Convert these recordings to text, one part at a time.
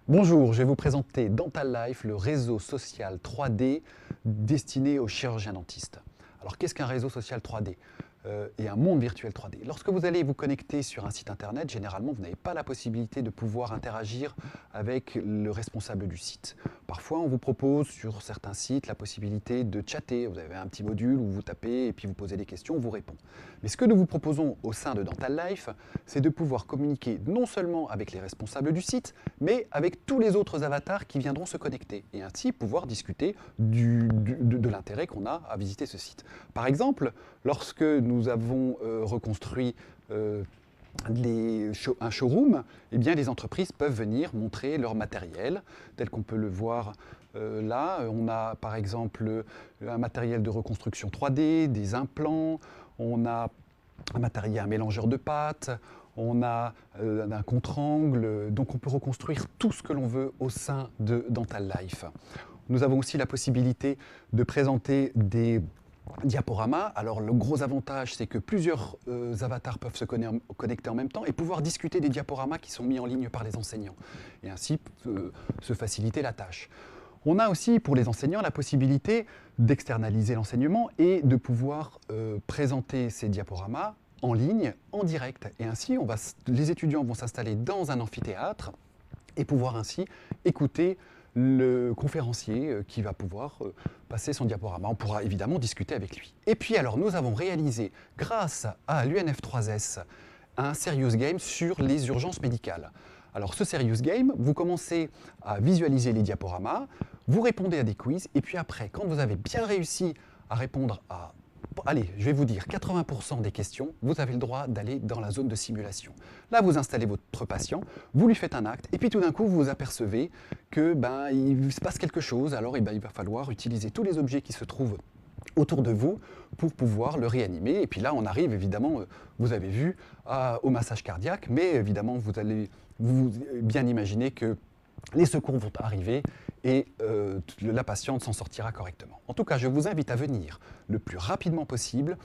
Bonjour, je vais vous présenter Dental Life, le réseau social 3D destiné aux chirurgiens dentistes. Alors qu'est-ce qu'un réseau social 3D et un monde virtuel 3D? Lorsque vous allez vous connecter sur un site internet, généralement vous n'avez pas la possibilité de pouvoir interagir avec le responsable du site. Parfois on vous propose sur certains sites la possibilité de chatter. Vous avez un petit module où vous tapez et puis vous posez des questions, on vous répond. Mais ce que nous vous proposons au sein de Dental Life, c'est de pouvoir communiquer non seulement avec les responsables du site, mais avec tous les autres avatars qui viendront se connecter et ainsi pouvoir discuter de l'intérêt qu'on a à visiter ce site. Par exemple, lorsque nous avons reconstruit un showroom, eh bien, les entreprises peuvent venir montrer leur matériel, tel qu'on peut le voir là. On a par exemple un matériel de reconstruction 3D, des implants, on a un mélangeur de pâtes, on a un contre-angle, donc on peut reconstruire tout ce que l'on veut au sein de Dental Life. Nous avons aussi la possibilité de présenter des diaporamas. Alors le gros avantage, c'est que plusieurs avatars peuvent se connecter en même temps et pouvoir discuter des diaporamas qui sont mis en ligne par les enseignants, et ainsi se faciliter la tâche. On a aussi pour les enseignants la possibilité d'externaliser l'enseignement et de pouvoir présenter ces diaporamas en ligne, en direct. Et ainsi, les étudiants vont s'installer dans un amphithéâtre et pouvoir ainsi écouter le conférencier qui va pouvoir passer son diaporama. On pourra évidemment discuter avec lui. Et puis alors, nous avons réalisé, grâce à l'UNF3S, un serious game sur les urgences médicales. Alors ce serious game, vous commencez à visualiser les diaporamas, vous répondez à des quiz, et puis après, quand vous avez bien réussi à répondre à, allez, je vais vous dire 80% des questions, vous avez le droit d'aller dans la zone de simulation. Là, vous installez votre patient, vous lui faites un acte, et puis tout d'un coup, vous vous apercevez que il se passe quelque chose. Alors il va falloir utiliser tous les objets qui se trouvent autour de vous pour pouvoir le réanimer. Et puis là, on arrive évidemment, vous avez vu, au massage cardiaque, mais évidemment, vous allez bien imaginer que les secours vont arriver et la patiente s'en sortira correctement. En tout cas, je vous invite à venir le plus rapidement possible,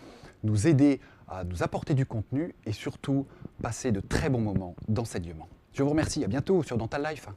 nous aider à nous apporter du contenu et surtout passer de très bons moments d'enseignement. Je vous remercie, à bientôt sur Dental Life.